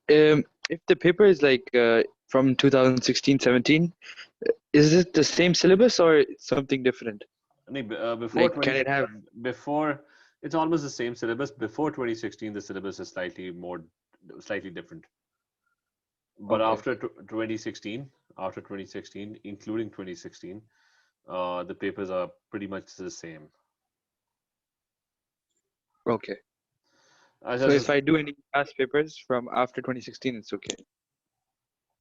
If the paper is like from 2016-17, is it the same syllabus or it's something different? Before Like, 20, can it have? before it's almost the same syllabus. Before 2016, the syllabus is slightly different. But Okay, after 2016, including 2016, the papers are pretty much the same. okay. As So if as I do any past papers from after 2016, it's okay.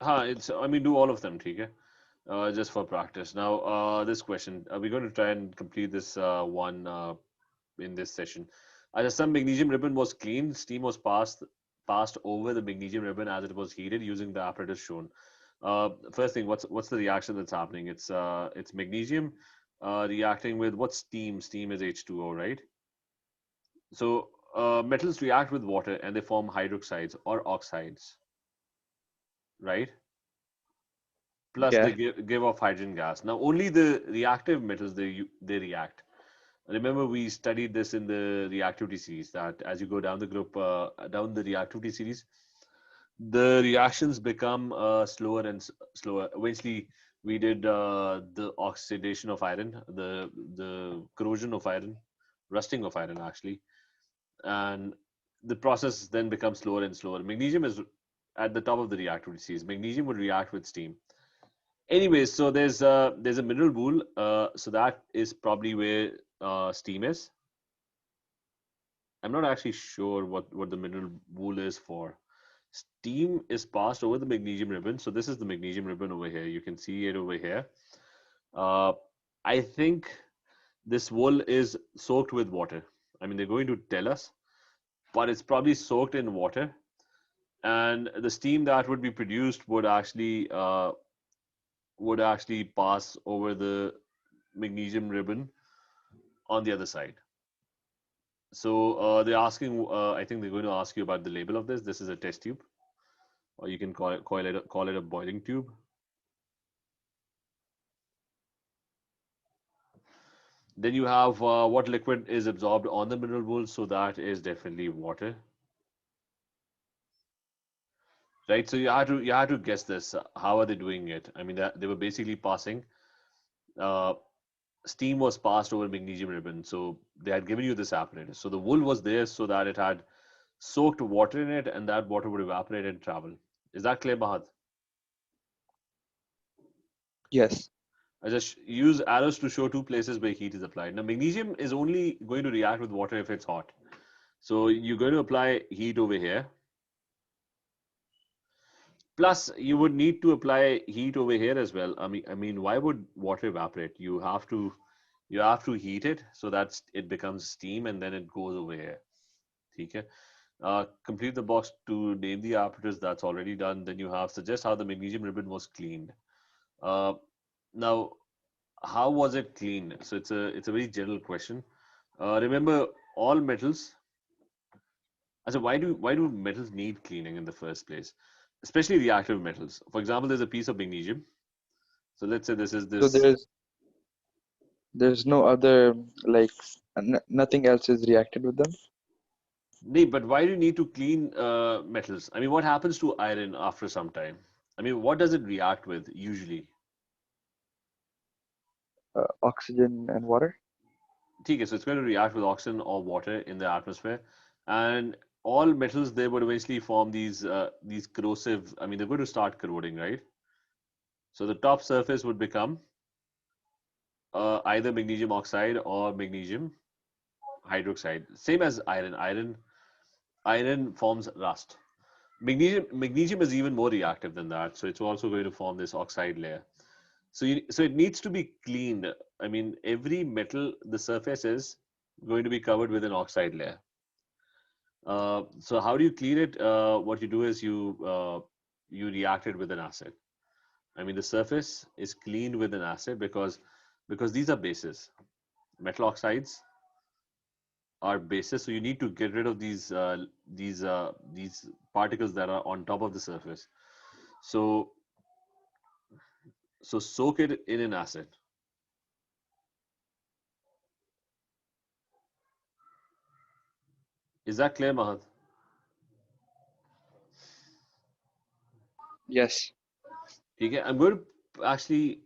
I mean, do all of them, okay? Just for practice. Now, this question, we're going to try and complete this one in this session. As some magnesium ribbon was cleaned, steam was passed over the magnesium ribbon as it was heated using the apparatus shown. First thing, what's the reaction that's happening? It's magnesium reacting with what steam? Steam is H2O, right? So metals react with water and they form hydroxides or oxides, right? Plus they Yeah. give off hydrogen gas. Now only the reactive metals they react. Remember we studied this in the reactivity series that as you go down down the reactivity series, the reactions become slower and slower. Eventually, we did the oxidation of iron, the corrosion of iron, rusting of iron actually, and the process then becomes slower and slower. Magnesium is at the top of the reactivity series. Magnesium would react with steam. Anyways, so there's a mineral wool, so that is probably where steam is. I'm not actually sure what the mineral wool is for. Steam is passed over the magnesium ribbon. So this is the magnesium ribbon over here. You can see it over here. Uh, I think this wool is soaked with water. I mean, they're going to tell us, but it's probably soaked in water. And the steam that would be produced would actually pass over the magnesium ribbon on the other side. So they're asking. I think they're going to ask you about the label of this. This is a test tube, or you can call it a boiling tube. Then you have what liquid is absorbed on the mineral wool. So that is definitely water, right? So you had to guess this. How are they doing it? I mean, they were basically passing. Uh, Steam was passed over magnesium ribbon, so they had given you this apparatus. So the wool was there so that it had soaked water in it, and that water would evaporate and travel. Is that clear, Bahad? Yes. I just use arrows to show two places where heat is applied. Now, magnesium is only going to react with water if it's hot. So you're going to apply heat over here. Plus, you would need to apply heat over here as well. I mean, why would water evaporate? You have to heat it so that it becomes steam and then it goes over here. Okay. Complete the box to name the apparatus. That's already done. Then you have suggest how the magnesium ribbon was cleaned. Uh, Now, how was it cleaned? So it's a very general question. Remember, all metals. So why do metals need cleaning in the first place? Especially reactive metals. For example, there's a piece of magnesium. So let's say this is So this. there's no other like nothing else is reacted with them. Nee, but why do you need to clean metals? I mean, what happens to iron after some time? I mean, what does it react with usually? Oxygen and water. Okay, so it's going to react with oxygen or water in the atmosphere, and all metals they would eventually form these corrosive. I mean, they're going to start corroding, right? So the top surface would become either magnesium oxide or magnesium hydroxide. Same as iron. Iron forms rust. Magnesium is even more reactive than that, so it's also going to form this oxide layer. So it needs to be cleaned. I mean, every metal, the surface is going to be covered with an oxide layer. So how do you clean it? What you do is you react it with an acid. I mean, the surface is cleaned with an acid because these are bases. Metal oxides are bases, so you need to get rid of these particles that are on top of the surface. So soak it in an acid. Is that clear, Mahad? Yes. Okay, I'm going to actually,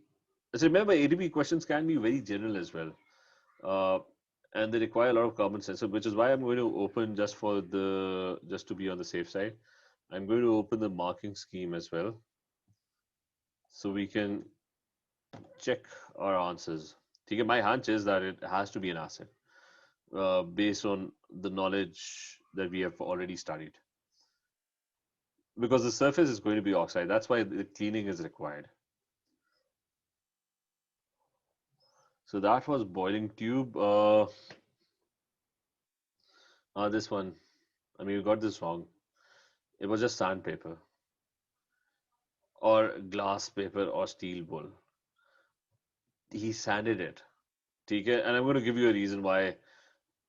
so remember, ADP questions can be very general as well. And they require a lot of common sense, which is why I'm going to open just to be on the safe side. I'm going to open the marking scheme as well, so we can check our answers. Okay, my hunch is that it has to be an acid, based on the knowledge that we have already studied. Because the surface is going to be oxide, that's why the cleaning is required. So that was boiling tube. This one, I mean, you got this wrong. It was just sandpaper, or glass paper, or steel wool. He sanded it. Okay? And I'm going to give you a reason why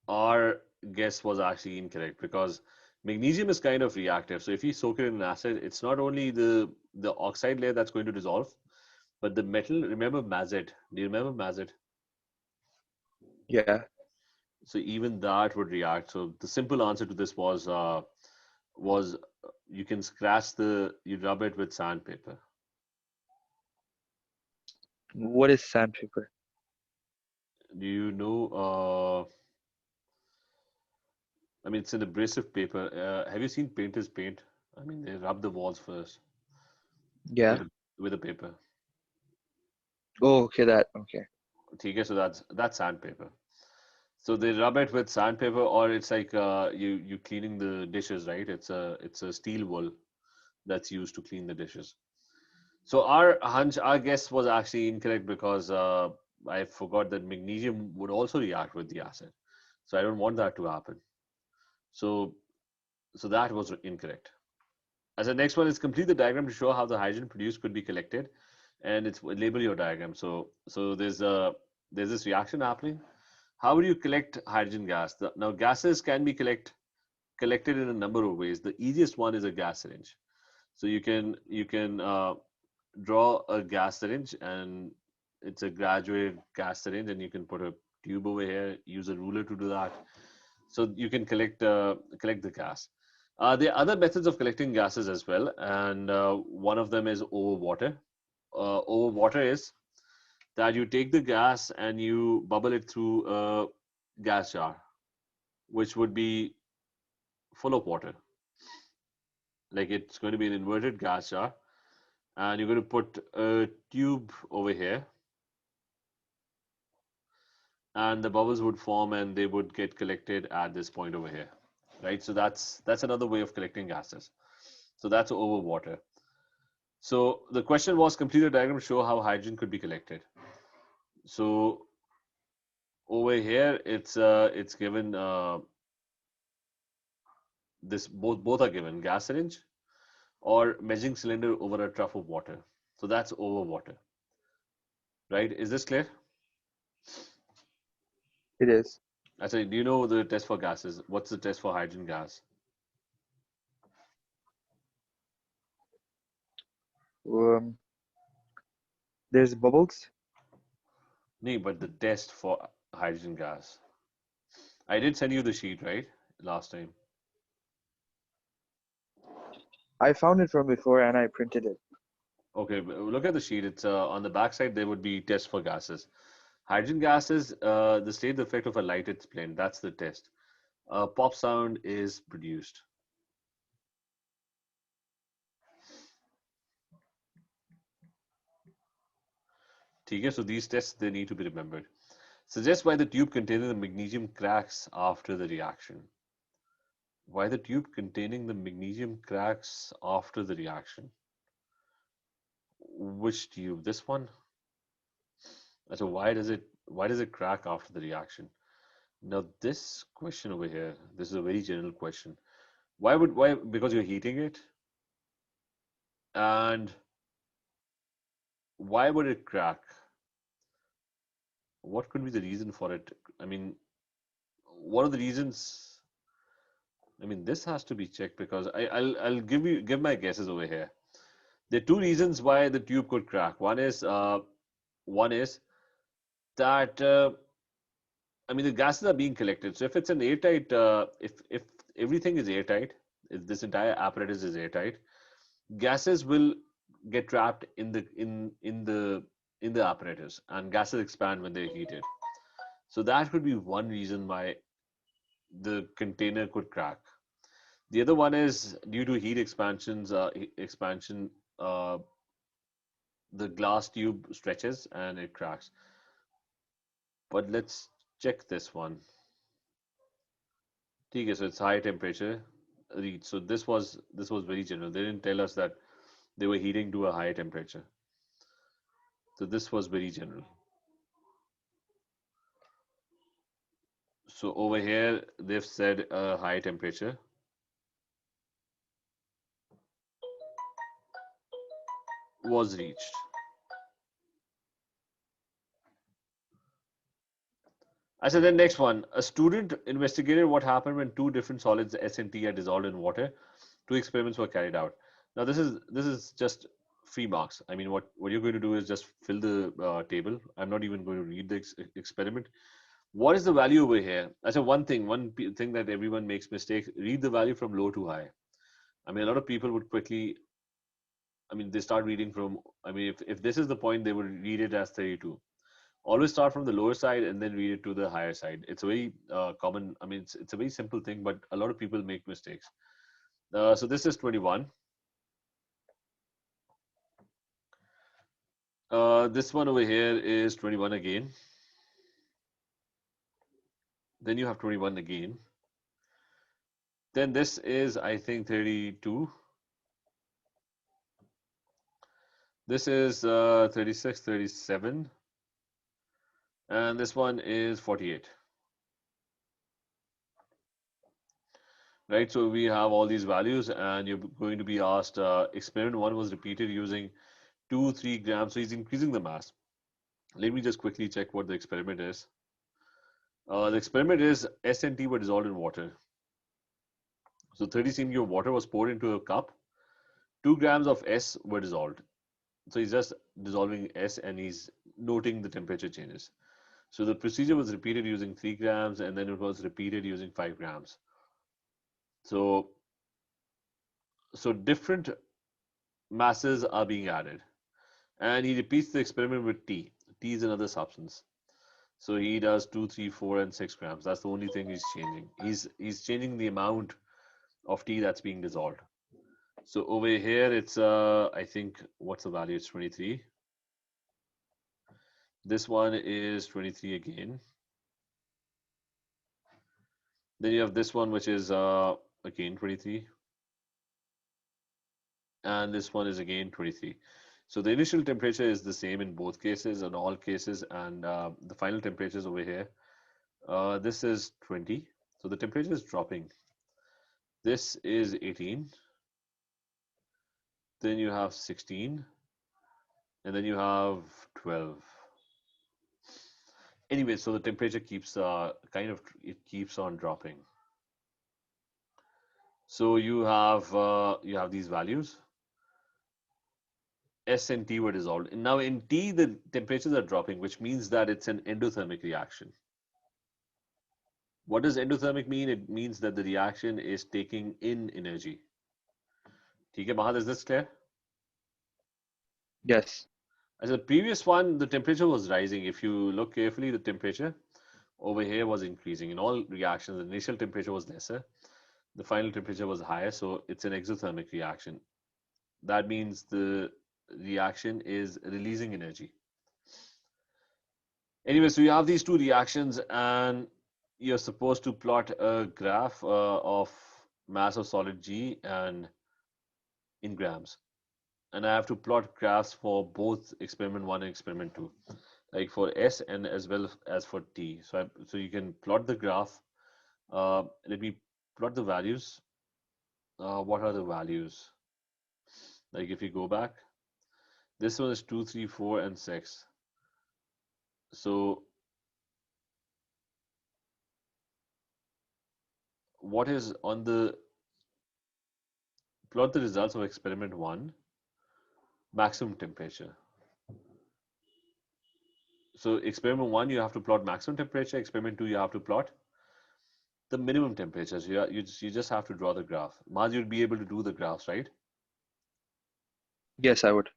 our guess was actually incorrect, because magnesium is kind of reactive. So if you soak it in an acid, it's not only the oxide layer that's going to dissolve, but the metal. Remember mazet? Do you remember mazet? Yeah. So even that would react. So the simple answer to this was you can you rub it with sandpaper. What is sandpaper? Do you know? I mean, it's an abrasive paper. Have you seen painters paint? I mean, they rub the walls first Yeah. with a paper. Oh, okay, that. Okay. Okay, so that's sandpaper. So they rub it with sandpaper, or it's like you cleaning the dishes, right? It's a steel wool that's used to clean the dishes. So our guess was actually incorrect, because I forgot that magnesium would also react with the acid. So I don't want that to happen. So that was incorrect. As the next one is complete the diagram to show how the hydrogen produced could be collected, and it's label your diagram. So there's this reaction happening. How would you collect hydrogen gas? Now gases can be collected in a number of ways. The easiest one is a gas syringe. So you can draw a gas syringe, and it's a graduated gas syringe, and you can put a tube over here. Use a ruler to do that. So you can collect the gas. There are other methods of collecting gases as well, and one of them is over water. Over water is that you take the gas and you bubble it through a gas jar, which would be full of water. Like, it's going to be an inverted gas jar, and you're going to put a tube over here, and the bubbles would form and they would get collected at this point over here, right? So that's another way of collecting gases. So that's over water. So the question was, complete a diagram to show how hydrogen could be collected. So over here, it's given, this both are given, gas syringe or measuring cylinder over a trough of water. So that's over water, right? Is this clear? It is. Actually, do you know the test for gases? What's the test for hydrogen gas? Um, there's bubbles. No, but the test for hydrogen gas. I did send you the sheet, right? Last time. I found it from before and I printed it. Okay, look at the sheet. It's on the back side, there would be test for gases. Hydrogen gas is the state effect of a lighted splint. That's the test. Pop sound is produced. Okay, so these tests, they need to be remembered. Suggest why the tube containing the magnesium cracks after the reaction. Why the tube containing the magnesium cracks after the reaction? Which tube? This one? So why does it crack after the reaction? Now this question over here, this is a very general question. Why? Because you're heating it, and why would it crack? What could be the reason for it? I mean, what are the reasons? I mean, this has to be checked, because I'll give my guesses over here. There are two reasons why the tube could crack. One is that I mean, the gases are being collected. So if it's an airtight, if everything is airtight, if this entire apparatus is airtight, gases will get trapped in the apparatus, and gases expand when they're heated. So that could be one reason why the container could crack. The other one is due to heat expansion, uh, the glass tube stretches and it cracks. But let's check this one. Okay, so it's high temperature reach. So this was very general. They didn't tell us that they were heating to a higher temperature. So this was very general. So over here they've said a high temperature was reached. I said the next one. A student investigated what happened when two different solids, S and T, are dissolved in water. Two experiments were carried out. Now this is just free marks. I mean, what you're going to do is just fill the table. I'm not even going to read the experiment. What is the value over here? I said one thing that everyone makes mistakes. Read the value from low to high. I mean, a lot of people would quickly. I mean, they start reading from. I mean, if this is the point, they would read it as 32. Always start from the lower side and then read it to the higher side. It's a very common. I mean, it's a very simple thing, but a lot of people make mistakes. So this is 21. This one over here is 21 again. Then you have 21 again. Then this is, I think, 32. This is 36, 37. And this one is 48. Right, so we have all these values, and you're going to be asked, experiment 1 was repeated using 2, 3 grams. So he's increasing the mass. Let me just quickly check what the experiment is. The experiment is S and T were dissolved in water. So 30 cm of water was poured into a cup. 2 grams of S were dissolved. So he's just dissolving S and he's noting the temperature changes. So the procedure was repeated using 3 grams, and then it was repeated using 5 grams. So different masses are being added. And he repeats the experiment with T. T is another substance. So he does 2, 3, 4, and 6 grams. That's the only thing he's changing. He's changing the amount of T that's being dissolved. So over here, it's I think what's the value? It's 23. This one is 23 again. Then you have this one, which is again 23. And this one is again 23. So the initial temperature is the same in both cases, in all cases, and the final temperatures over here. This is 20. So the temperature is dropping. This is 18. Then you have 16. And then you have 12. Anyway, so the temperature keeps it keeps on dropping. So you have these values. S and T were dissolved. And now in T, the temperatures are dropping, which means that it's an endothermic reaction. What does endothermic mean? It means that the reaction is taking in energy. Okay, Mahad, is this clear? Yes. As the previous one, the temperature was rising. If you look carefully, the temperature over here was increasing. In all reactions, the initial temperature was lesser. The final temperature was higher, so it's an exothermic reaction. That means the reaction is releasing energy. Anyway, so you have these two reactions, and you're supposed to plot a graph of mass of solid G and in grams. And I have to plot graphs for both experiment 1 and experiment 2, like for S and as well as for T. So you can plot the graph. Let me plot the values. What are the values? Like if you go back, this one is 2, 3, 4, and 6. So what is on the plot the results of experiment 1, maximum temperature. So experiment 1, you have to plot maximum temperature. Experiment 2, you have to plot the minimum temperature. So you just have to draw the graph. Maz, you'll be able to do the graphs, right? Yes, I would.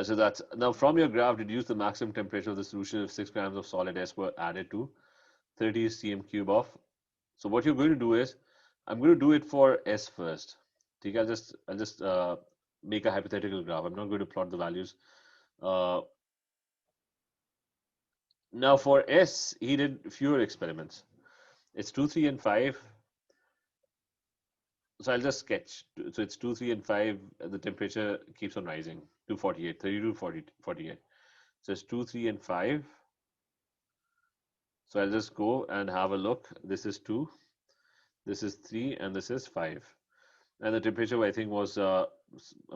So that's now from your graph, reduce the maximum temperature of the solution if 6 grams of solid S were added to 30 cm cube of. So what you're going to do is, I'm going to do it for S first. Okay, I'll just make a hypothetical graph. I'm not going to plot the values. Uh, Now for S, he did fewer experiments. It's 2, 3, and 5. So I'll just sketch. So it's 2, 3, and 5. The temperature keeps on rising to 48, 32, 40, 48. So it's 2, 3, and 5. So I'll just go and have a look. This is 2, this is 3, and this is 5. And the temperature, I think, was, I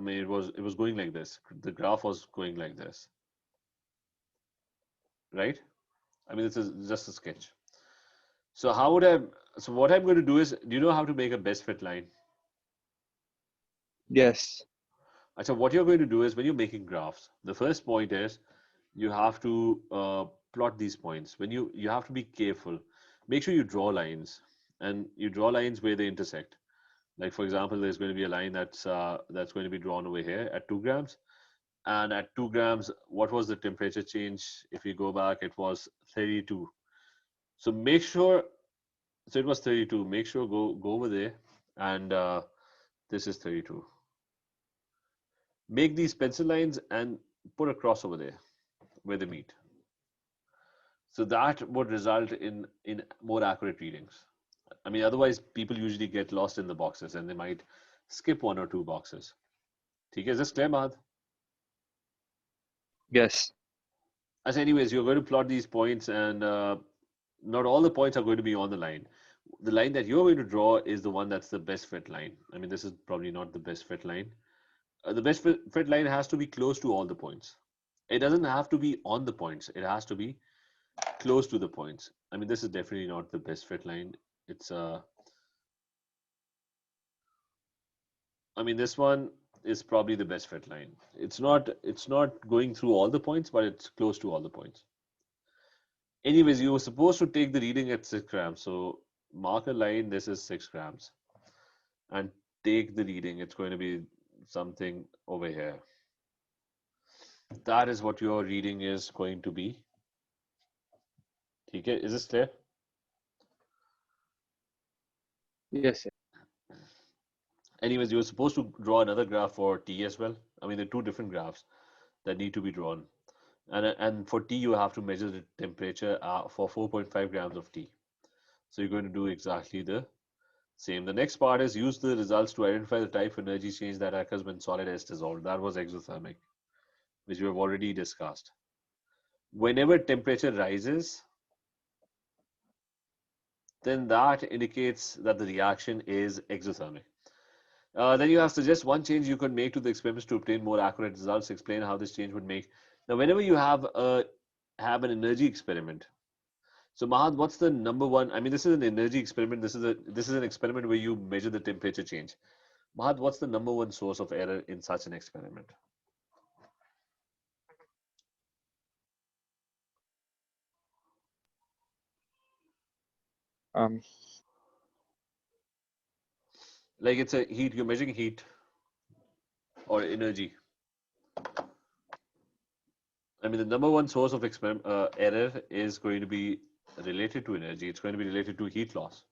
mean, it was going like this. The graph was going like this, right? I mean, this is just a sketch. So how would I? So what I'm going to do is, do you know how to make a best fit line? Yes. So what you're going to do is when you're making graphs, the first point is you have to plot these points. When you have to be careful. Make sure you draw lines, and you draw lines where they intersect. Like for example, there's going to be a line that's going to be drawn over here at 2 grams, and at 2 grams, what was the temperature change? If we go back, it was 32. So make sure. So it was 32. Make sure go over there, and this is 32. Make these pencil lines and put a cross over there where they meet. So that would result in more accurate readings. I mean, otherwise people usually get lost in the boxes and they might skip 1 or 2 boxes. Okay, is this clear, Mahad? Yes. As anyways, you're going to plot these points, and not all the points are going to be on the line. The line that you're going to draw is the one that's the best fit line. I mean, this is probably not the best fit line. The best fit line has to be close to all the points. It doesn't have to be on the points. It has to be close to the points. I mean, this is definitely not the best fit line. It's I mean, this one is probably the best fit line. It's not going through all the points, but it's close to all the points. Anyways, you were supposed to take the reading at 6 grams. So mark a line, this is 6 grams. And take the reading. It's going to be something over here. That is what your reading is going to be. Okay, is this clear? Yes. Anyways, you're supposed to draw another graph for T as well. I mean, there are 2 different graphs that need to be drawn. And for T, you have to measure the temperature for 4.5 grams of T. So you're going to do exactly the same. The next part is use the results to identify the type of energy change that occurs when solid S dissolved. That was exothermic, which we have already discussed. Whenever temperature rises, then that indicates that the reaction is exothermic. Then you have suggest one change you could make to the experiments to obtain more accurate results. Explain how this change would make. Now, whenever you have an energy experiment, so Mahad, what's the number one? I mean, this is an energy experiment. This is an experiment where you measure the temperature change. Mahad, what's the number one source of error in such an experiment? Um. Like it's a heat. You're measuring heat or energy. I mean, the number one source of error is going to be related to energy. It's going to be related to heat loss.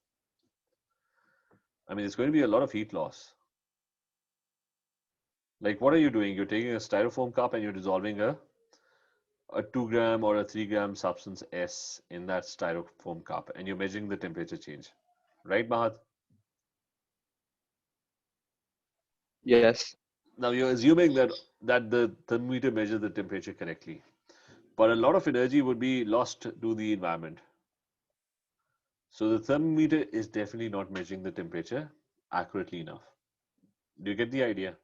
I mean, it's going to be a lot of heat loss. Like, what are you doing? You're taking a styrofoam cup and you're dissolving a 2 gram or a 3 gram substance S in that styrofoam cup, and you're measuring the temperature change. Right, Mahad? Yes. Now you're assuming that the thermometer measures the temperature correctly. But a lot of energy would be lost to the environment. So the thermometer is definitely not measuring the temperature accurately enough. Do you get the idea?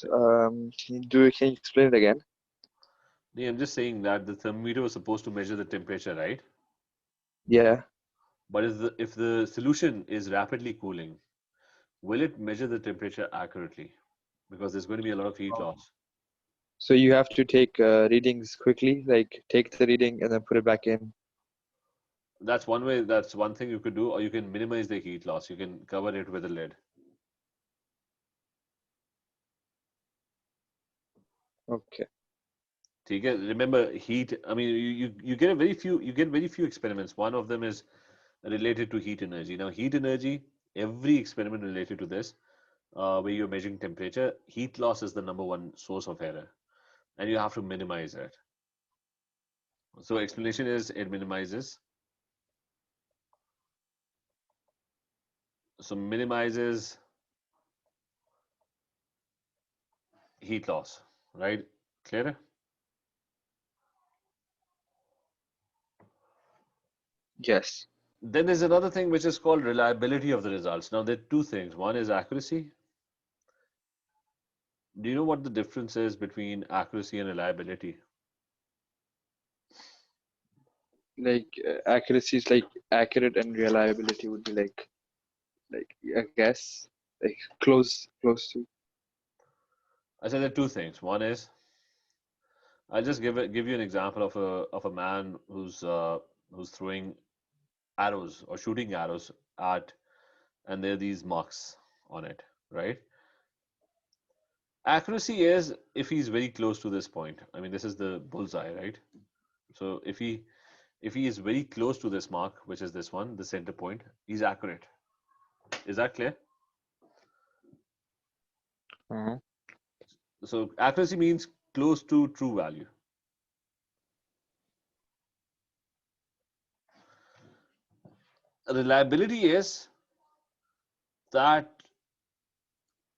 Can you explain it again? Yeah, I'm just saying that the thermometer was supposed to measure the temperature, right? Yeah. But if the solution is rapidly cooling, will it measure the temperature accurately? Because there's going to be a lot of heat loss. So you have to take readings quickly, like take the reading and then put it back in. That's one way. That's one thing you could do, or you can minimize the heat loss. You can cover it with a lid. Okay. Okay, remember heat. I mean, you get very few experiments. One of them is related to heat energy. Now, heat energy, every experiment related to this, where you're measuring temperature, heat loss is the number one source of error, and you have to minimize it. So, explanation is it minimizes. So, minimizes heat loss, right? Clear? Yes. Then there's another thing which is called reliability of the results. Now, there are two things. One is accuracy. Do you know what the difference is between accuracy and reliability? Like accuracy is like accurate, and reliability would be like I guess like close to. I said there are two things. One is I'll just give you an example of a man who's throwing arrows or shooting arrows at, and there are these marks on it, right? Accuracy is if he's very close to this point. I mean, this is the bullseye, right? So if he is very close to this mark, which is this one, the center point, he's accurate. Is that clear? Uh-huh. So accuracy means close to true value. Reliability is that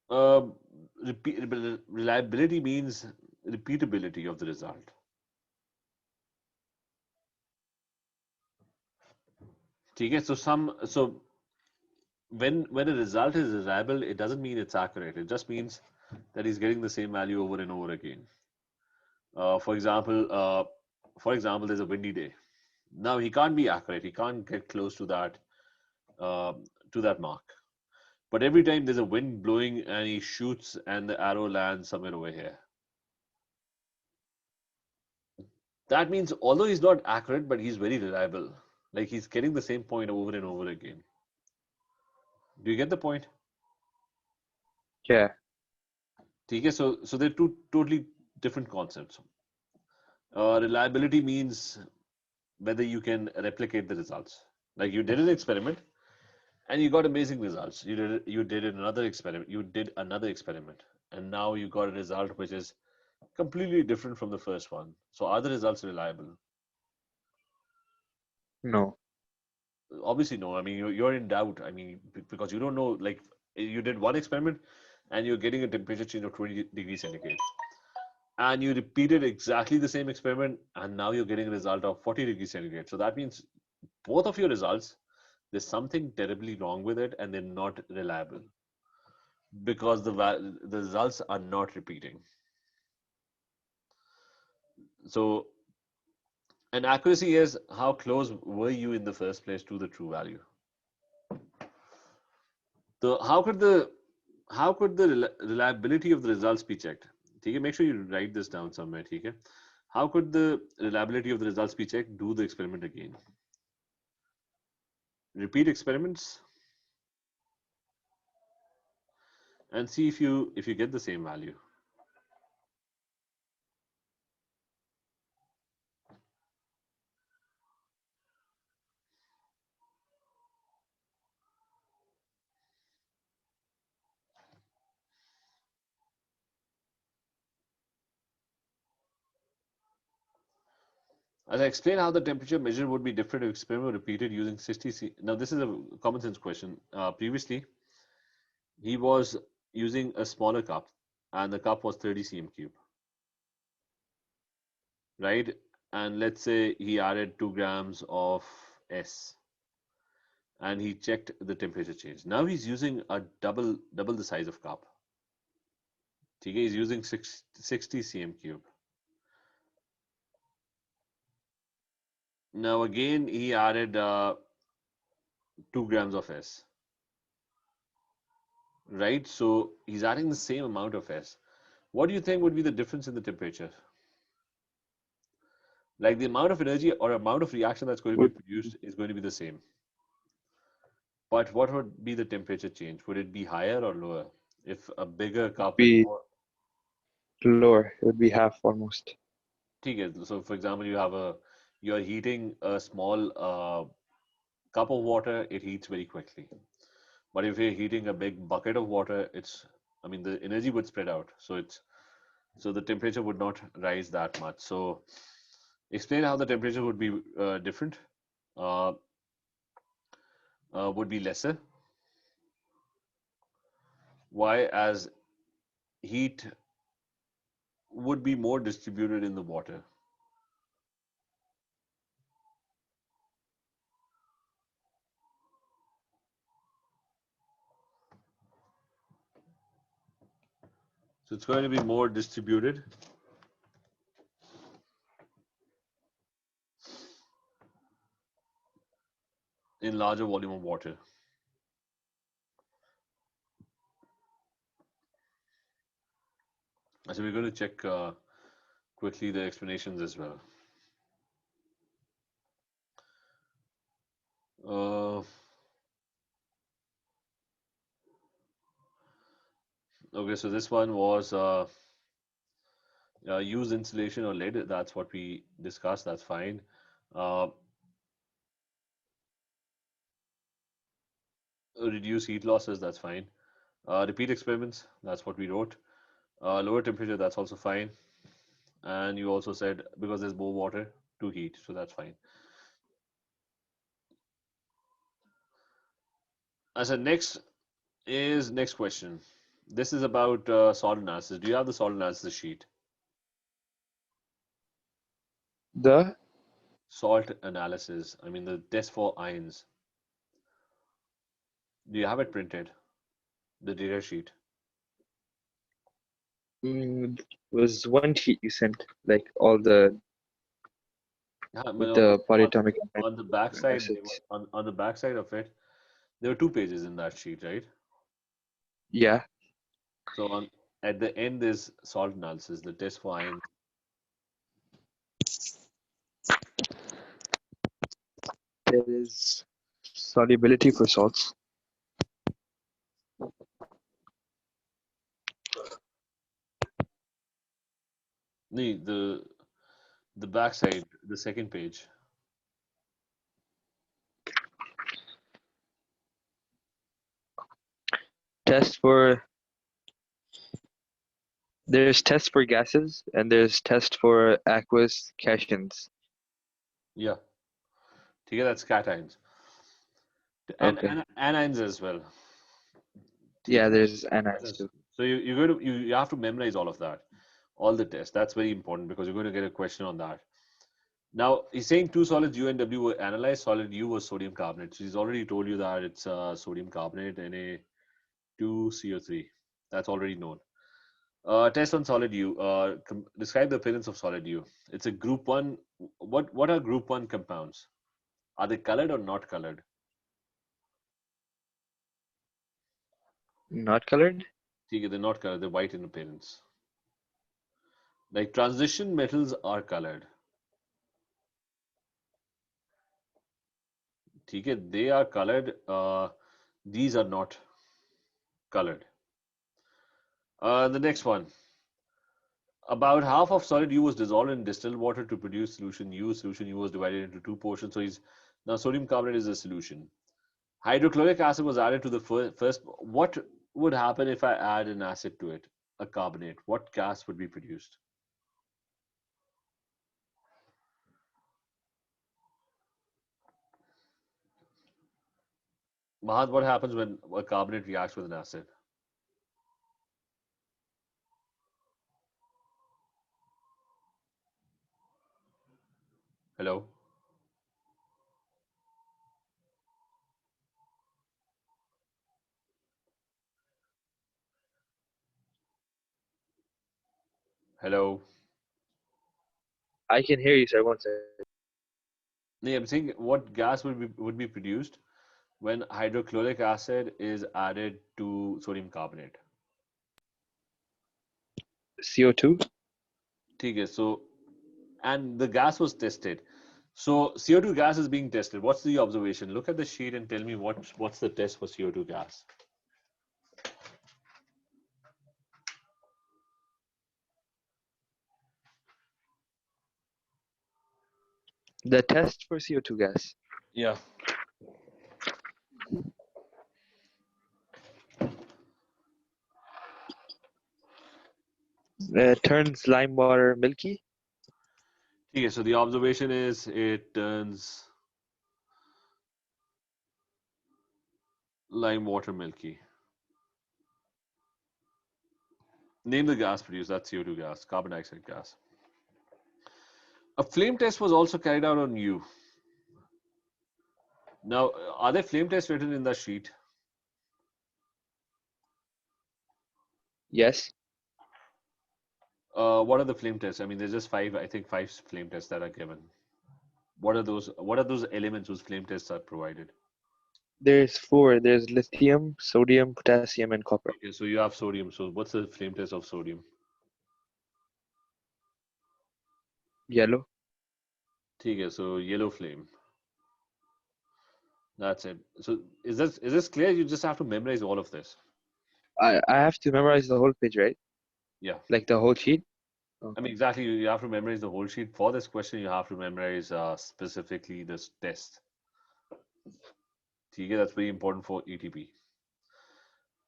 uh, reliability means repeatability of the result. Okay, so when a result is reliable, it doesn't mean it's accurate. It just means that he's getting the same value over and over again. Uh, for example, uh, for example, there's a windy day. Now he can't be accurate. He can't get close uh, to that mark. But every time there's a wind blowing and he shoots and the arrow lands somewhere over here. That means although he's not accurate, but he's very reliable. Like he's getting the same point over and over again. Do you get the point? Yeah. Okay, so they're two totally different concepts. Reliability means whether you can replicate the results. Like you did an experiment and you got amazing results. You did another experiment. You did another experiment, and now you got a result which is completely different from the first one. So are the results reliable? No. Obviously, no. I mean, you're in doubt. I mean, because you don't know. Like you did one experiment, and you're getting a temperature change of 20 degrees centigrade, and you repeated exactly the same experiment, and now you're getting a result of 40 degrees centigrade. So that means both of your results, there's something terribly wrong with it, and they're not reliable because the results are not repeating. So, and accuracy is how close were you in the first place to the true value. So, how could the reliability of the results be checked? Okay, make sure you write this down somewhere. Okay, how could the reliability of the results be checked? Do the experiment again. Repeat experiments and see if you get the same value. As I explain how the temperature measured would be different if experiment were repeated using 60 C. Now, this is a common sense question. Previously, he was using a smaller cup, and the cup was 30 cm cube, right? And let's say he added 2 grams of S, and he checked the temperature change. Now he's using a double the size of cup. Okay, he's using 60 cm cube. Now again, he added 2 grams of S, right? So he's adding the same amount of S. What do you think would be the difference in the temperature? Like the amount of energy or amount of reaction that's going to be Would produced is going to be the same. But what would be the temperature change? Would it be higher or lower if a bigger cup is be more? Lower. It would be half almost. So for example, you're heating a small cup of water, it heats very quickly. But if you're heating a big bucket of water, I mean, the energy would spread out. So the temperature would not rise that much. So explain how the temperature would be different, uh, would be lesser. Why? As heat would be more distributed in the water. So it's going to be more distributed in larger volume of water. So we're going to check quickly the explanations as well. Okay, so this one was use insulation or lead. That's what we discussed. That's fine. Uh, reduce heat losses. That's fine. Repeat experiments. That's what we wrote. Lower temperature. That's also fine. And you also said because there's more water to heat, so that's fine. As a next question. This is about salt analysis. Do you have the salt analysis sheet? The Salt analysis. I mean the test for ions. Do you have it printed? The data sheet. was one sheet you sent, like all the Yeah, I mean, with the polyatomic on the backside, acids. on the backside of it, there were two pages in that sheet, right? Yeah, So at the end is salt analysis, the test for ions. there is solubility for salts. The backside, the second page. Test for There's test for gases and there's test for aqueous cations. Yeah, okay, that's cations Okay. and anions as well. Yeah, Okay. there's anions too. So you have to memorize all of that, all the tests. That's very important because you're going to get a question on that. Now he's saying two solids U and W were analyzed. Solid U was sodium carbonate. So he's already told you that it's sodium carbonate, Na2CO3. That's already known. Test on solid U. Describe the appearance of solid U. It's a group one. What are group one compounds? Are they colored or not colored? Not colored? Okay, they're not colored. They're white in appearance. Like transition metals are colored. Okay, they are colored. These are not colored. The next one. About half of solid U was dissolved in distilled water to produce solution U. Solution U was divided into two portions. So now sodium carbonate is a solution. Hydrochloric acid was added to the first. What would happen if I add an acid to it, a carbonate? What gas would be produced? Mahat, what happens when a carbonate reacts with an acid? Hello? Hello? I can hear you, sir. One second. No, I'm saying what gas would be produced when hydrochloric acid is added to sodium carbonate? CO2? Okay, so and the gas was tested. So CO2 gas is being tested. What's the observation? Look at the sheet and tell me what's the test for CO2 gas. The test for CO2 gas. Yeah. Turns lime water milky. Okay, so the observation is it turns lime water milky. Name the gas produced. That's CO2 gas, carbon dioxide gas. A flame test was also carried out on you. Now, are there flame tests written in that sheet? Yes. What are the flame tests? I mean, there's just five, I think five flame tests that are given. What are those? What are those elements whose flame tests are provided? There's 4. There's lithium, sodium, potassium, and copper. Okay, so you have sodium. So what's the flame test of sodium? Yellow. Okay, so yellow flame. That's it. So is this clear? You just have to memorize all of this. I have to memorize the whole page, right? Yeah. Like the whole sheet. I mean, exactly. You have to memorize the whole sheet. For this question, you have to memorize specifically this test. Okay, that's very important for ETP.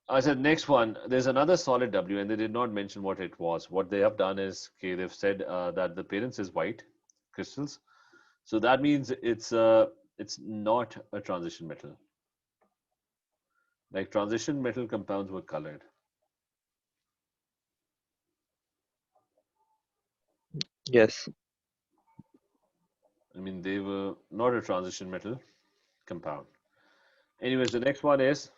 I said next one. There's another solid W, and they did not mention what it was. What they have done is, okay, they've said that the appearance is white crystals. So that means it's not a transition metal. Like transition metal compounds were colored. Yes. I mean, they were not a transition metal compound. Anyways, the next one is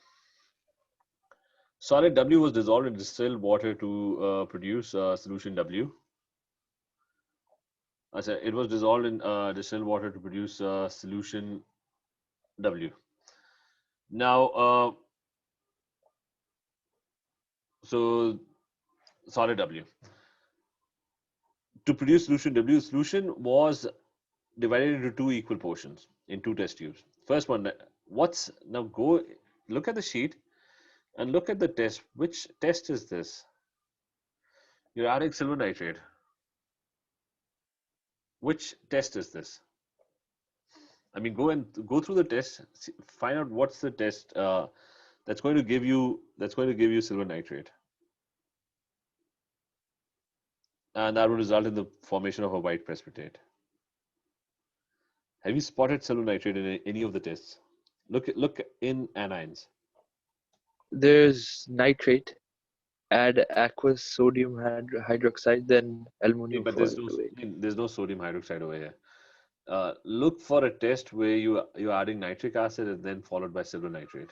solid W was dissolved in distilled water to produce solution W. I said it was dissolved in distilled water to produce solution W. Now, so solid W. To produce solution W, solution was divided into 2 equal portions in 2 test tubes. First one, now go look at the sheet and look at the test. Which test is this? You're adding silver nitrate. Which test is this? I mean, go through the test, find out what's the test that's going to give you silver nitrate, and that will result in the formation of a white precipitate. Have you spotted silver nitrate in any of the tests? Look in anions. There's nitrate. Add aqueous sodium hydroxide, then Okay, aluminum but foil. there's no sodium hydroxide over here. Look for a test where you're adding nitric acid and then followed by silver nitrate.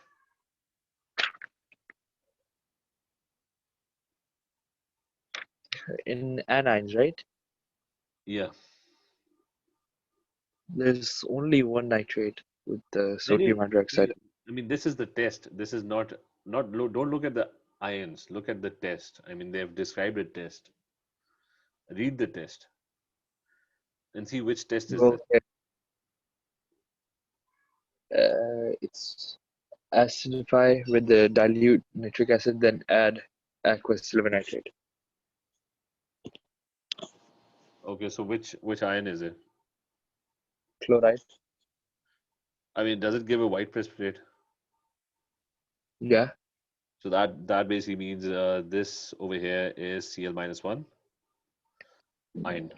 In anions, right? Yeah. There's only one nitrate with the sodium hydroxide. I mean, this is the test. This is not don't look at the ions. Look at the test. I mean, they've described a test. Read the test and see which test is this. Okay. It's acidify with the dilute nitric acid, then add aqueous silver nitrate. Okay, so which ion is it? Chloride. I mean, does it give a white precipitate? Yeah. So that basically means this over here is Cl-1 ion.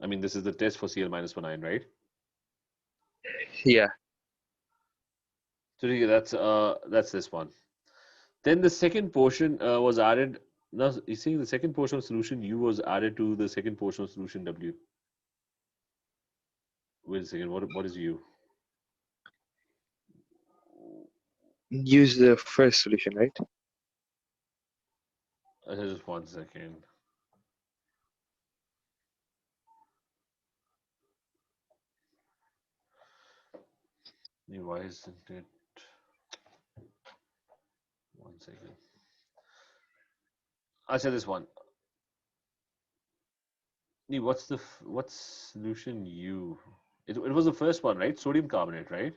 I mean, this is the test for Cl-1 ion, right? Yeah. So that's this one. Then the second portion was added. Now you see the second portion of solution U was added to the second portion of solution W. Wait a second. What is U? Use the first solution, right? Just 1 second. Why isn't it? 1 second. I said this one. What's solution U? It was the first one, right? Sodium carbonate, right?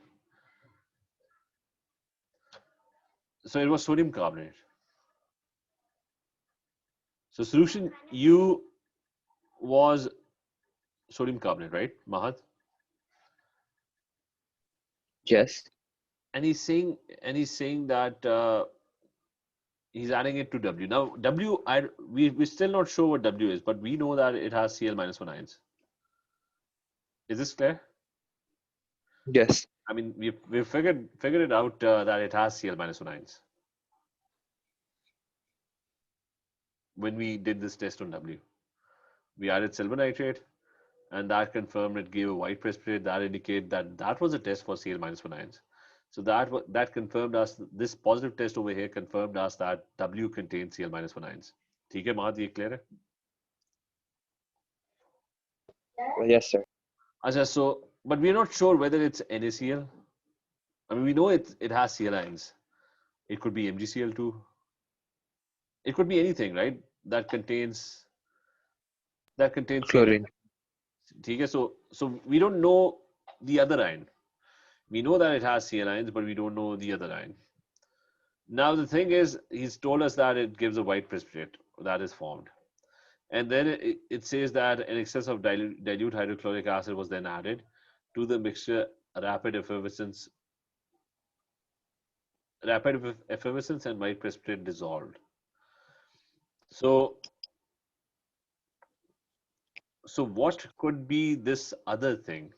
So it was sodium carbonate. So solution U was sodium carbonate, right, Mahat? Yes. and he's saying that he's adding it to W. Now W, we're still not sure what W is, but we know that it has Cl minus 1 ions. Is this clear? Yes. I mean, we've figured it out that it has Cl minus 1 ions when we did this test on W. We added silver nitrate, and that confirmed it gave a white precipitate. That indicate that was a test for Cl minus 1 ions. So that confirmed us, this positive test over here confirmed us that W contains Cl minus 1 ions. ठीक है माद, ये clear है? Yes, sir. अच्छा, so but we're not sure whether it's NaCl. I mean, we know it has Cl ions. It could be MgCl2. It could be anything, right? That contains Cl. Chlorine. ठीक है, so we don't know the other ion. We know that it has Cl ions, but we don't know the other ion. Now the thing is, he's told us that it gives a white precipitate that is formed, and then it says that an excess of dilute hydrochloric acid was then added to the mixture. Rapid effervescence and white precipitate dissolved. So what could be this other thing?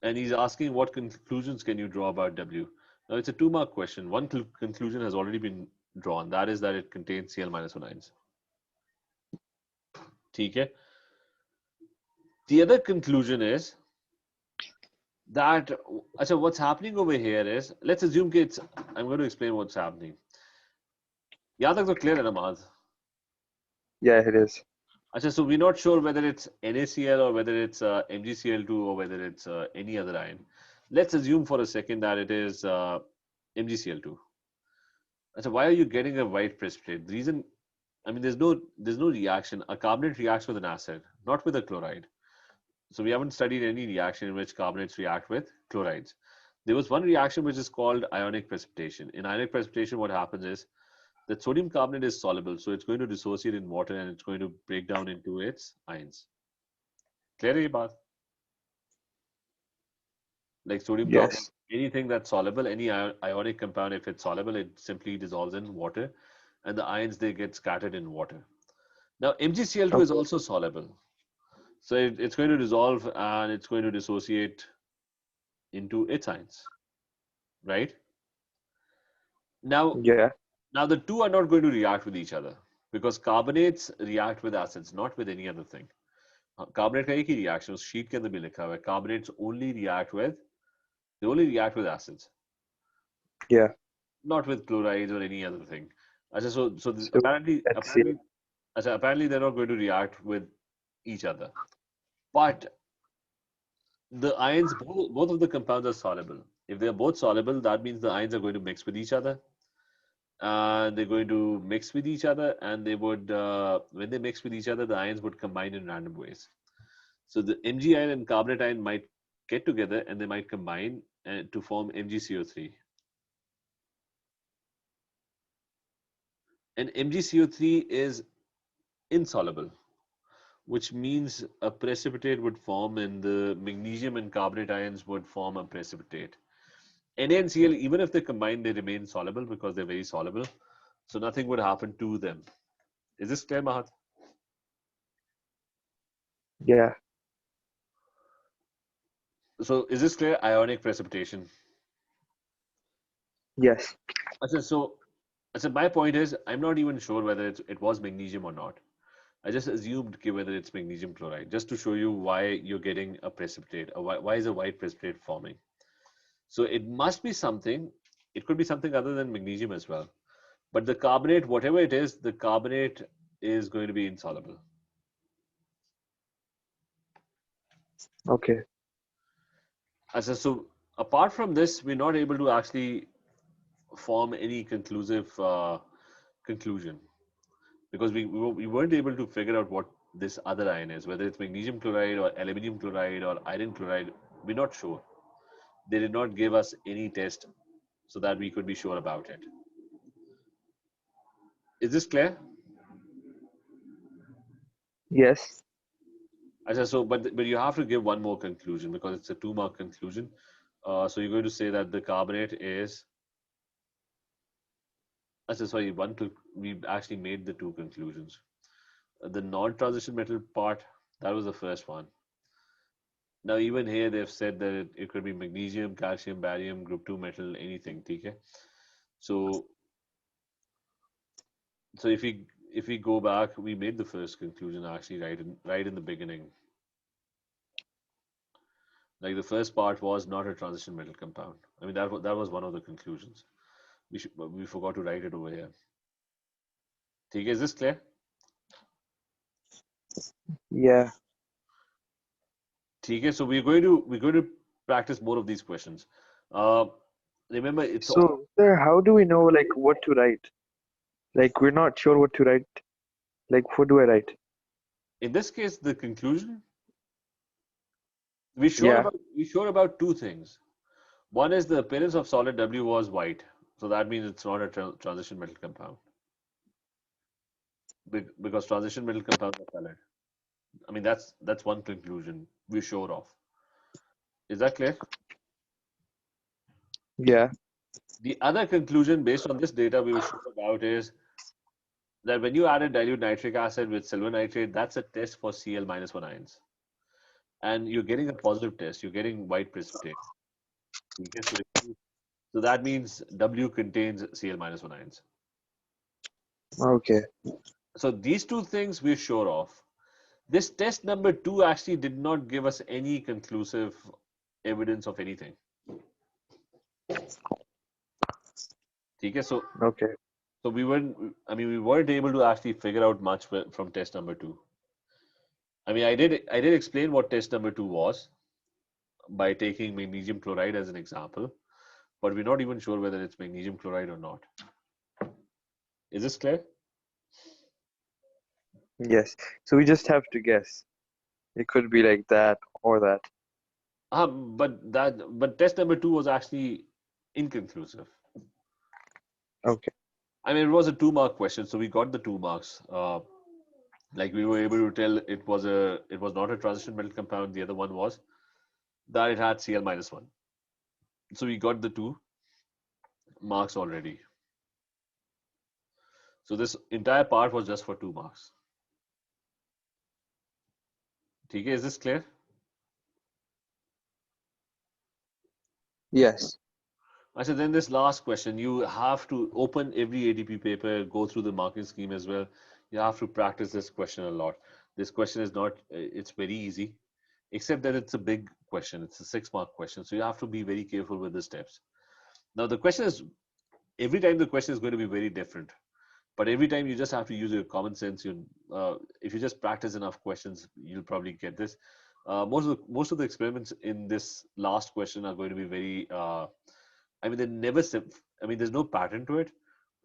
And he's asking what conclusions can you draw about W. Now it's a 2-mark question. One conclusion has already been drawn. That is that it contains Cl minus 1 ions. ठीक है? The other conclusion is that what's happening over here is, let's assume that I'm going to explain what's happening. यहाँ तक तो clear है ना माद? Yeah, it is. So we're not sure whether it's NaCl or whether it's MgCl2 or whether it's any other ion. Let's assume for a second that it is MgCl2. So why are you getting a white precipitate? The reason, I mean, there's no reaction. A carbonate reacts with an acid, not with a chloride. So we haven't studied any reaction in which carbonates react with chlorides. There was one reaction which is called ionic precipitation. In ionic precipitation, what happens is that sodium carbonate is soluble, so it's going to dissociate in water and it's going to break down into its ions. Clear है ये बात? Like sodium carbonate, anything that's soluble, any ionic compound, if it's soluble, it simply dissolves in water, and the ions, they get scattered in water. Now MgCl2 is also soluble, so it's going to dissolve and it's going to dissociate into its ions, right? Now the two are not going to react with each other because carbonates react with acids, not with any other thing. Carbonate का एक ही reaction उस sheet के अंदर भी लिखा हुआ है. Carbonates only react with acids. Yeah. Not with chlorides or any other thing. So apparently they're not going to react with each other. But the ions, both of the compounds are soluble. If they're both soluble, that means the ions are going to mix with each other. They're going to mix with each other, and they would, when they mix with each other, the ions would combine in random ways. So the Mg ion and carbonate ion might get together and they might combine to form MgCO3. And MgCO3 is insoluble, which means a precipitate would form and the magnesium and carbonate ions would form a precipitate. Na and Cl, even if they combine, they remain soluble because they're very soluble. So nothing would happen to them. Is this clear, Mahat? Yeah. So is this clear? Ionic precipitation. Yes. So my point is, I'm not even sure whether it was magnesium or not. I just assumed whether it's magnesium chloride, just to show you why you're getting a precipitate, or why is a white precipitate forming. So it must be something, it could be something other than magnesium as well. But the carbonate, whatever it is, the carbonate is going to be insoluble. Okay. So apart from this, we're not able to actually form any conclusive conclusion because we weren't able to figure out what this other ion is, whether it's magnesium chloride or aluminum chloride or iron chloride. We're not sure. They did not give us any test so that we could be sure about it. Is this clear? Yes. So, but you have to give one more conclusion because it's a 2-mark conclusion. So you're going to say that the carbonate is. Sorry, we actually made the two conclusions. The non-transition metal part, that was the first one. Now even here they've said that it could be magnesium, calcium, barium, group 2 metal, anything. Okay. So if we go back, we made the first conclusion actually right in the beginning. Like the first part was not a transition metal compound. I mean that was one of the conclusions. We forgot to write it over here. Okay, is this clear? Yeah. Okay, so we're going to practice more of these questions. Uh, remember, it's all So, sir, how do we know like what to write? Like we're not sure what to write. Like what do I write? in this case the conclusion. We're sure Yeah. about we're sure about two things. One is the appearance of solid W was white, so that means it's not a transition metal compound because transition metal compounds are colored. I mean that's one conclusion we're sure of. Is that clear? Yeah. The other conclusion based on this data we were sure about is that when you added dilute nitric acid with silver nitrate, that's a test for Cl minus 1 ions. And you're getting a positive test, you're getting white precipitate. Okay, so that means W contains Cl minus 1 ions. Okay. So these two things we're sure of. This test number 2 actually did not give us any conclusive evidence of anything. Okay, so Okay. we weren't able to actually figure out much from test number 2. I mean, I did explain what test number 2 was by taking magnesium chloride as an example, but we're not even sure whether it's magnesium chloride or not. Is this clear? Yes. So we just have to guess. It could be like that or that. But test number 2 was actually inconclusive. Okay. I mean, it was a 2-mark question, so we got the 2 marks. Like we were able to tell it was not a transition metal compound. The other one was that it had Cl minus 1. So we got the 2 marks already. So this entire part was just for 2 marks. Okay, is this clear? Yes. So then this last question, you have to open every ADP paper, go through the marking scheme as well. You have to practice this question a lot. This question is not, it's very easy, except that it's a big question. It's a 6-mark question. So you have to be very careful with the steps. Now the question is, every time the question is going to be very different. But every time you just have to use your common sense. If you just practice enough questions, you'll probably get this. Most of the experiments in this last question are going to be very I mean, they never. I mean, there's no pattern to it,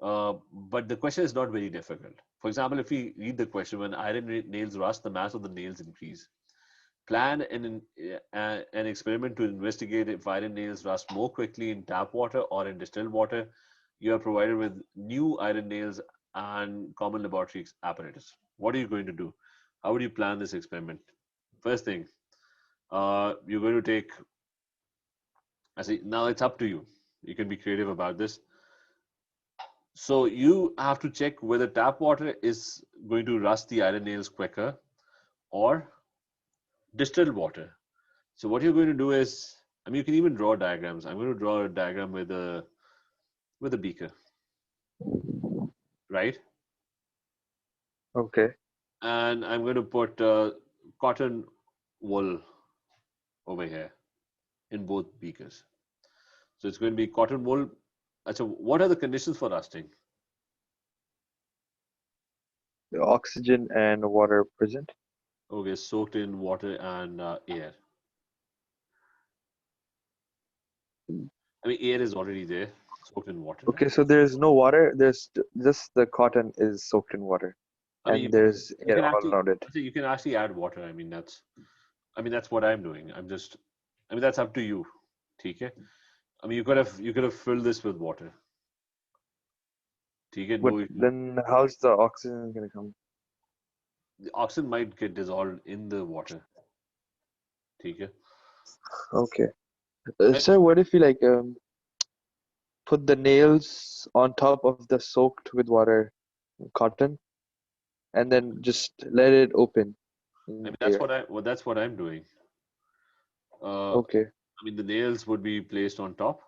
but the question is not very difficult. For example, if we read the question, when iron nails rust, the mass of the nails increase. Plan an experiment to investigate if iron nails rust more quickly in tap water or in distilled water. You are provided with new iron nails and common laboratory apparatus. What are you going to do? How would you plan this experiment? First thing, you're going to take. I see. Now it's up to you. You can be creative about this. So you have to check whether tap water is going to rust the iron nails quicker or distilled water. So what you're going to do is, I mean, you can even draw diagrams. I'm going to draw a diagram with a beaker, right? Okay. And I'm going to put cotton wool over here in both beakers. So it's going to be cotton wool. So what are the conditions for rusting? The oxygen and water present. Okay, soaked in water and air. I mean, air is already there, soaked in water. Okay, so there's no water. There's just the cotton is soaked in water, I mean, and there's you air can all actually around it. you can actually add water. I mean, that's what I'm doing. I mean, that's up to you. Okay. I mean, you could have filled this with water. Okay, But no issue. then how's the oxygen gonna come? The oxygen might get dissolved in the water. Okay. Okay. Sir, what if we like put the nails on top of the soaked with water cotton and then just let it open I in mean, air? that's what I'm doing. Okay. I mean, the nails would be placed on top,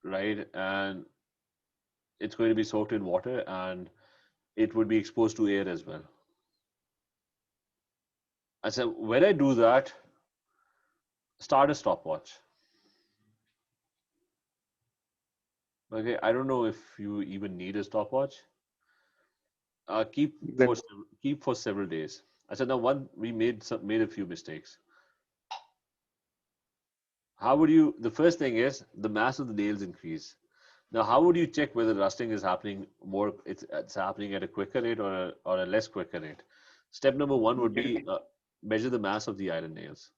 right? And it's going to be soaked in water and it would be exposed to air as well. I said, when I do that, start a stopwatch. Okay, I don't know if you even need a stopwatch. Keep for When keep for several days. I said, now one we made a few mistakes. How would you? The first thing is the mass of the nails increase. Now, how would you check whether rusting is happening more? It's happening at a quicker rate or a less quicker rate. Step number one would you, be measure the mass of the iron nails.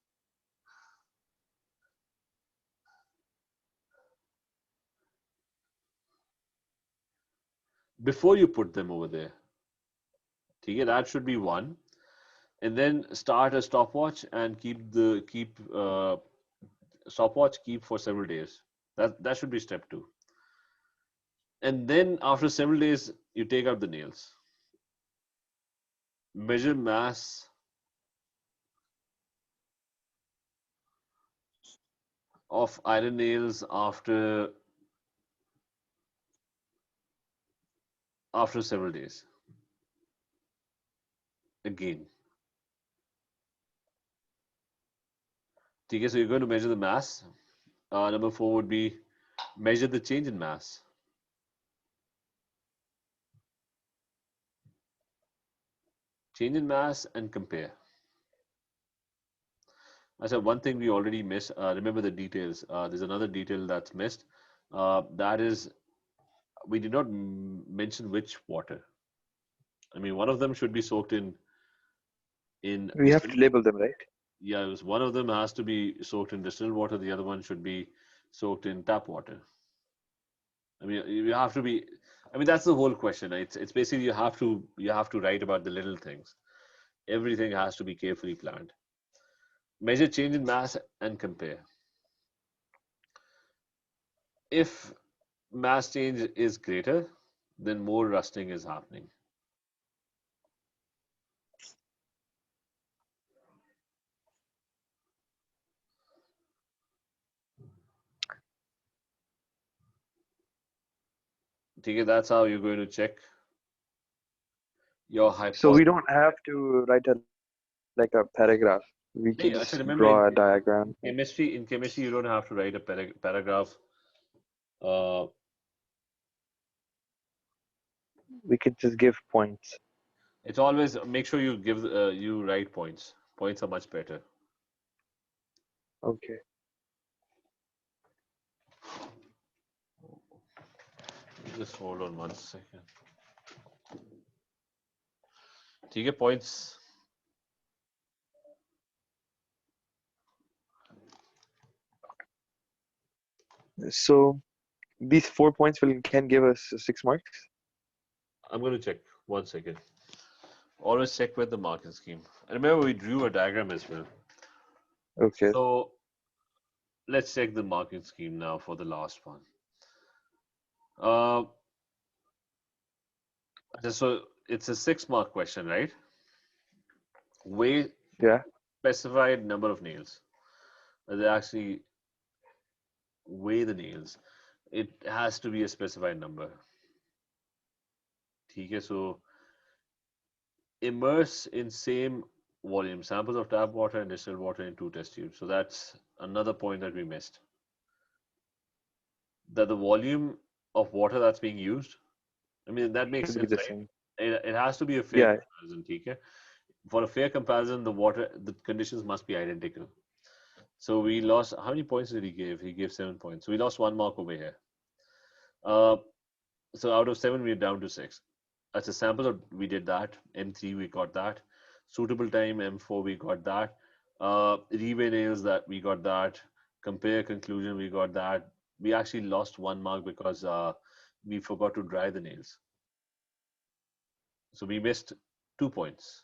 Before you put them over there. Okay, that should be one. And then start a stopwatch and keep stopwatch keep for several days. That should be step two. And then after several days, you take out the nails. Measure mass of iron nails after several days. Again. Okay, so you're going to measure the mass. Number four would be measure the change in mass. Change in mass and compare. I said one thing we already missed. Remember the details. There's another detail that's missed. That is, we did not mention which water. I mean, one of them should be soaked in we have to distilled. label them, right? Yeah, one of them has to be soaked in distilled water. The other one should be soaked in tap water. I mean, you have to be. I mean, that's the whole question. It's basically you have to write about the little things. Everything has to be carefully planned. Measure change in mass and compare. If mass change is greater, then more rusting is happening. Okay, that's how you're going to check your So we hypothesis. don't have to write like a paragraph. We can Yeah, so just remember draw a diagram. in chemistry, you don't have to write a paragraph. Uh, We could just give points. it's always make sure you write points. Points are much better. Okay. Just hold on 1 second. ठीक है points. So these 4 points can give us 6 marks. I'm going to check 1 second. Always check with the marking scheme. And remember, we drew a diagram as well. Okay. So let's check the marking scheme now for the last one. Uh, so it's a 6 mark question, right? Weigh Yeah. specified number of nails. They actually weigh the nails. It has to be a specified number. Okay, so immerse in same volume samples of tap water and distilled water in 2 test tubes. So that's another point that we missed. That the volume of water that's being used, I mean, that makes Should be sense, the right? same. It has to be a fair Yeah. comparison, okay? For a fair comparison, the conditions must be identical. So we lost, how many points did he give? He gave 7 points. So we lost 1 mark over here. So out of 7, we're down to 6. That's a sample of, we did that. M3, we got that. Suitable time, M4, we got that. Reweigh nails, that we got that. Compare conclusion, we got that. We actually lost 1 mark because we forgot to dry the nails. So we missed 2 points.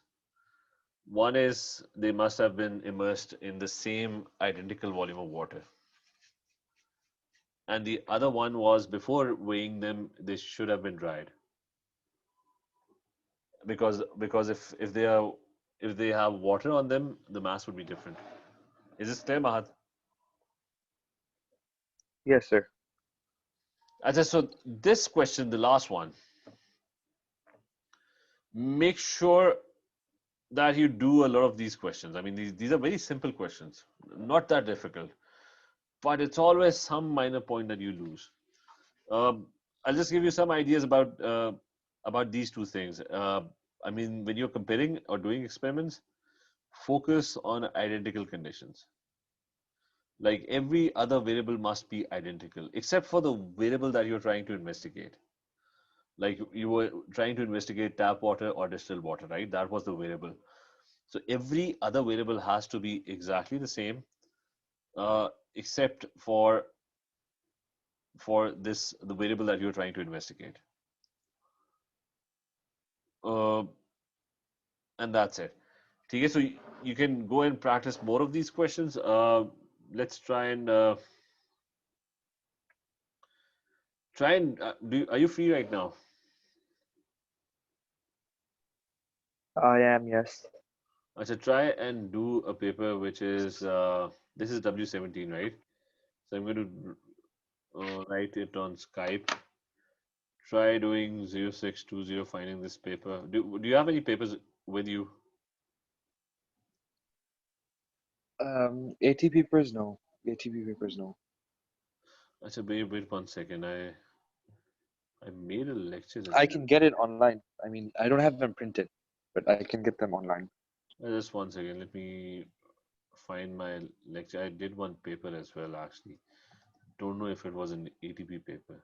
One is they must have been immersed in the same identical volume of water. And the other one was before weighing them, they should have been dried. Because if they have water on them, the mass would be different. Is this clear, Mahat? Yes, sir. Ajay, so this question, the last one, make sure that you do a lot of these questions. I mean, these are very simple questions, not that difficult, but it's always some minor point that you lose. I'll just give you some ideas about these two things. I mean, when you're comparing or doing experiments, focus on identical conditions. Like every other variable must be identical, except for the variable that you're trying to investigate. Like you were trying to investigate tap water or distilled water, right? That was the variable. So every other variable has to be exactly the same, except for this the variable that you're trying to investigate. Uh, and that's it. Okay, so you can go and practice more of these questions. Let's try and do. Are you free right now? I am, yes. I should try and do a paper which is this is W17, right? So I'm going to write it on Skype. Try doing 0620 finding this paper. Do you have any papers with you? AT papers, no. ATP papers, no. I said, wait 1 second. I made a lecture as I well. can get it online. I mean, I don't have them printed, but I can get them online. Just 1 second. Let me find my lecture. I did one paper as well, actually. Don't know if it was an ATP paper.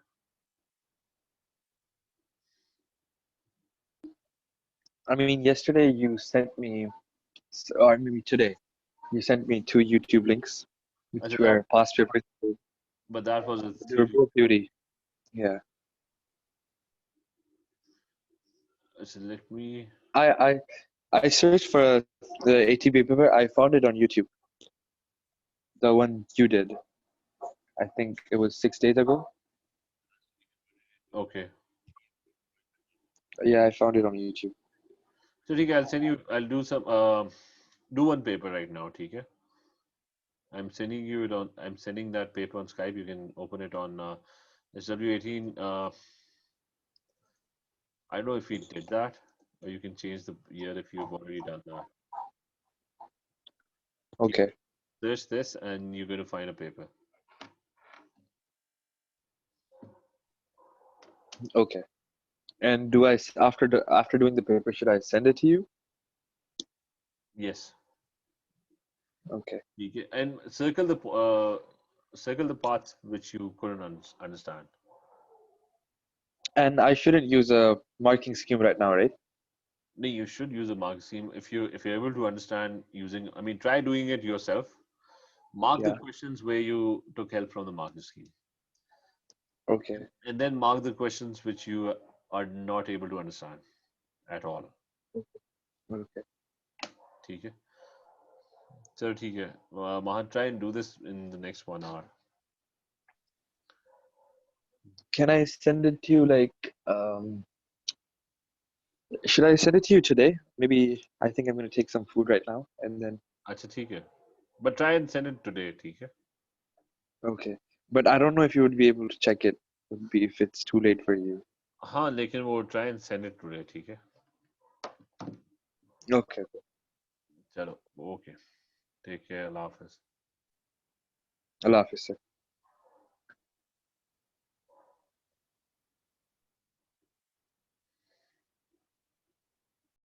I mean, yesterday you sent me, or maybe today, you sent me 2 YouTube links, I which said that, were past papers. but that was a They were theory. both beauty. Yeah. I said, let me. I I searched for the ATP paper. I found it on YouTube. The one you did. I think it was 6 days ago. Okay. Yeah, I found it on YouTube. So, ठीक है, I'll send you. I'll do some. Do one paper right now, ठीक है? I'm sending you it on. I'm sending that paper on Skype. You can open it on SW18. I don't know if we did that, or you can change the year if you've already done that. Okay. Search this, and you're going to find a paper. Okay. And do I after doing the paper, should I send it to you? Yes. Okay. Okay. And circle the parts which you couldn't understand. And I shouldn't use a marking scheme right now, right? No, you should use a mark scheme if you're able to understand using. I mean, try doing it yourself. Mark the Yeah. questions where you took help from the marking scheme, Okay. and then mark the questions which you are not able to understand at all. Okay. ठीक है? चलो ठीक है. Mahan, try and do this in the next 1 hour. Can I send it to you should I send it to you today? Maybe I think I'm gonna take some food right now and then अच्छा ठीक है. But try and send it today, ठीक है? okay. But I don't know if you would be able to check it. Would be if it's too late for you. हाँ, लेकिन वो try and send it today, ठीक है? Okay. चलो, okay. Take care. Allah Hafiz. Allah Hafiz, sir.